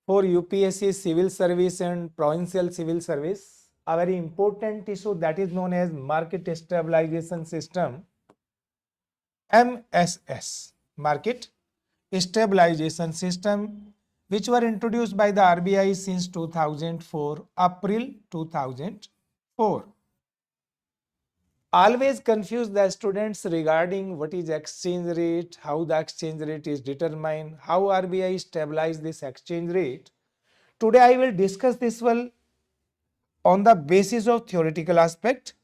for UPSC civil service and provincial civil service, a very important issue that is known as market stabilization system, MSS, market stabilization system, which were introduced by the RBI since 2004, April 2004. Always confuse the students regarding what is exchange rate, how the exchange rate is determined, how RBI stabilize this exchange rate. Today I will discuss this well on the basis of theoretical aspect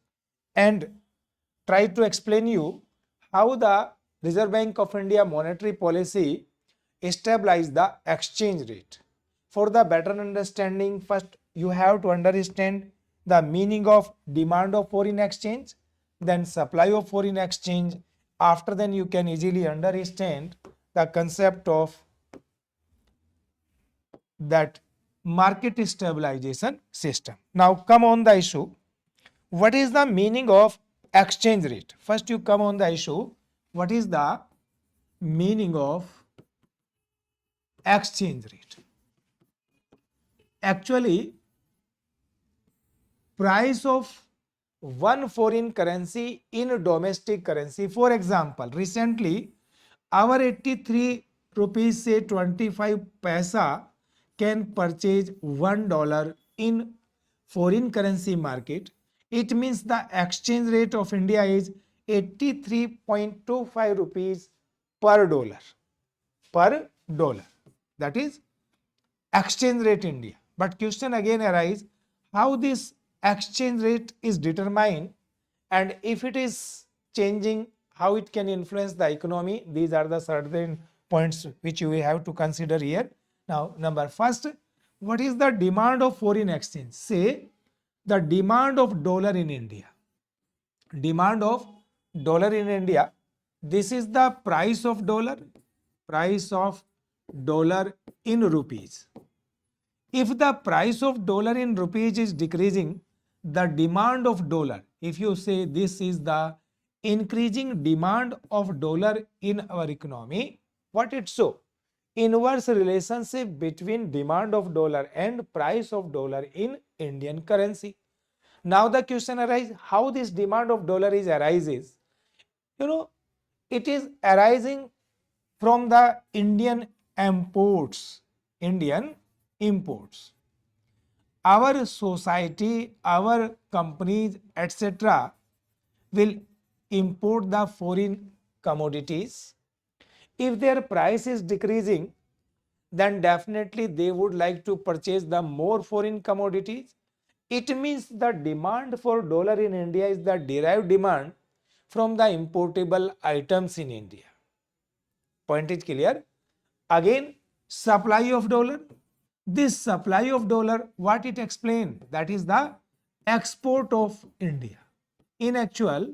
and try to explain you how the Reserve Bank of India monetary policy stabilize the exchange rate. For the better understanding, first you have to understand the meaning of demand of foreign exchange, then supply of foreign exchange. After then you can easily understand the concept of that market stabilization system. Now come on the issue. What is the meaning of exchange rate? First you come on the issue. What is the meaning of exchange rate? Actually, price of one foreign currency in domestic currency. For example, recently our 83 rupees say 25 paisa can purchase $1 in foreign currency market. It means the exchange rate of India is 83.25 rupees per dollar. Per dollar. That is exchange rate India. But question again arises, how this exchange rate is determined, and if it is changing, how it can influence the economy. These are the certain points which you will have to consider here. Now, number first, what is the demand of foreign exchange? Say the demand of dollar in India. Demand of dollar in India. This is the price of dollar. Price of dollar in rupees. If the price of dollar in rupees is decreasing, the demand of dollar, if you say this is the increasing demand of dollar in our economy, what it show? Inverse relationship between demand of dollar and price of dollar in Indian currency. Now the question arises, how this demand of dollar is arises? It is arising from the Indian imports. Indian imports. Our society, our companies, etc. will import the foreign commodities. If their price is decreasing, then definitely they would like to purchase the more foreign commodities. It means the demand for dollar in India is the derived demand from the importable items in India. Point is clear? Again, supply of dollar. This supply of dollar, what it explains? That is the export of India. In actual,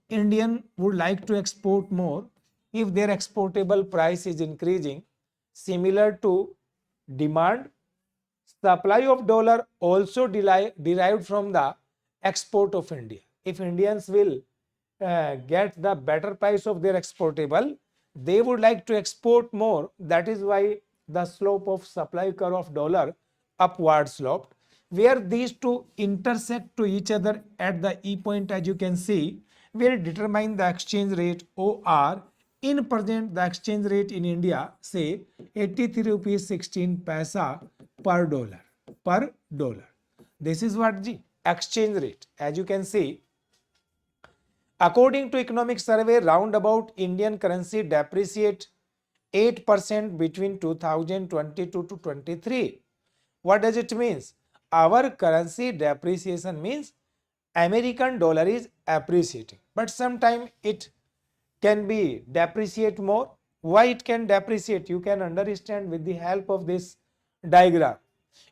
Indian would like to export more if their exportable price is increasing. Similar to demand, supply of dollar also derived from the export of India. If Indians will get the better price of their exportable, they would like to export more. That is why the slope of supply curve of dollar upward sloped. Where these two intersect to each other at the E point, as you can see, will determine the exchange rate OR. In present, the exchange rate in India, say 83 rupees 16 paisa per dollar. Per dollar. This is what the exchange rate. As you can see, according to economic survey, roundabout Indian currency depreciate 8% between 2022 to 23. What does it means? Our currency depreciation means American dollar is appreciating, but sometime it can be depreciate more. Why it can depreciate? You can understand with the help of this diagram.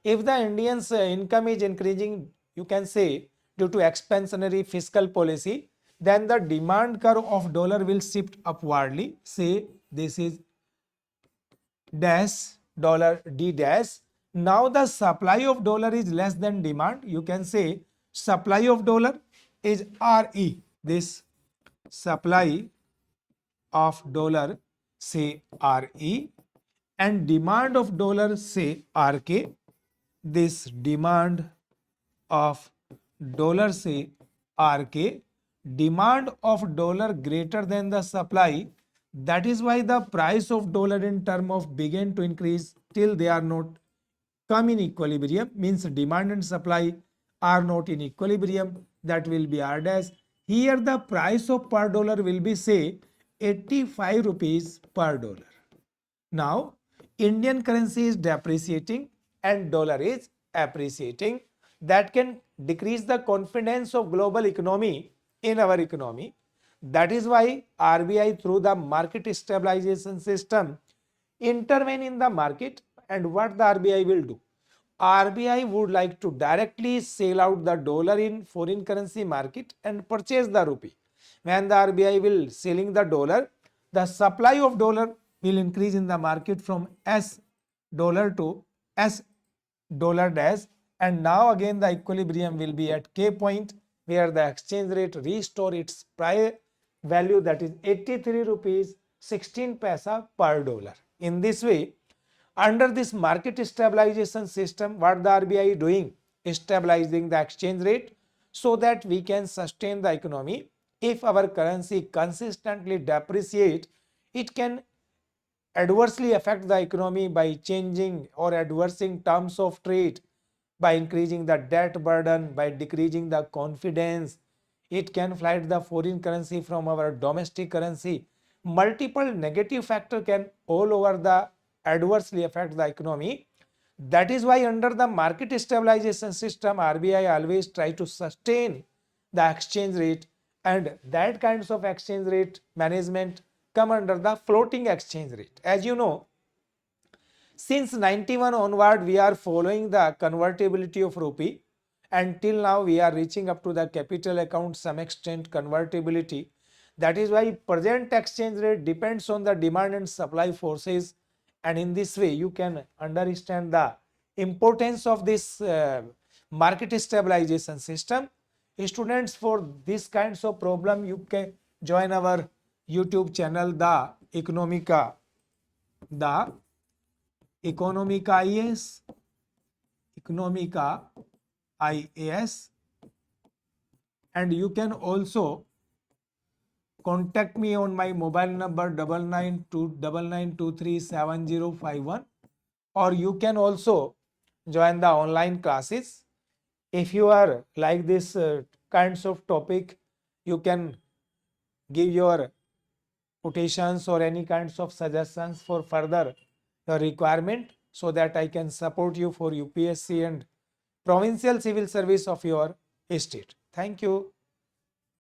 If the Indians income is increasing, you can say due to expansionary fiscal policy, then the demand curve of dollar will shift upwardly. Say this is dash dollar D dash. Now the supply of dollar is less than demand. You can say supply of dollar is RE. This supply of dollar, say RE, and demand of dollar say RK, this demand of dollar say RK, demand of dollar greater than the supply, that is why the price of dollar in term of begin to increase till they are not come in equilibrium, means demand and supply are not in equilibrium, that will be R dash. Here the price of per dollar will be say 85 rupees per dollar. Now, Indian currency is depreciating and dollar is appreciating. That can decrease the confidence of global economy in our economy. That is why RBI through the market stabilization system intervene in the market. And what the RBI will do? RBI would like to directly sell out the dollar in foreign currency market and purchase the rupee. When the RBI will selling the dollar, the supply of dollar will increase in the market from S dollar to S dollar dash, and now again the equilibrium will be at K point where the exchange rate restore its prior value, that is 83 rupees 16 paisa per dollar. In this way, under this market stabilization system, what the RBI is doing? Stabilizing the exchange rate so that we can sustain the economy. If our currency consistently depreciate, it can adversely affect the economy by changing or adversing terms of trade, by increasing the debt burden, by decreasing the confidence. It can flight the foreign currency from our domestic currency. Multiple negative factor can all over the adversely affect the economy. That is why under the market stabilization system, RBI always try to sustain the exchange rate, and that kinds of exchange rate management come under the floating exchange rate. As you know, since 91 onward, we are following the convertibility of rupee, and till now we are reaching up to the capital account some extent convertibility. That is why present exchange rate depends on the demand and supply forces, and in this way you can understand the importance of this market stabilization system. Students, for this kinds of problem you can join our YouTube channel, the Economica IAS, Economica IAS, and you can also contact me on my mobile number 9929923705, or you can also join the online classes. If you are like this kinds of topic, you can give your quotations or any kinds of suggestions for further your requirement, so that I can support you for UPSC and provincial civil service of your state. Thank you.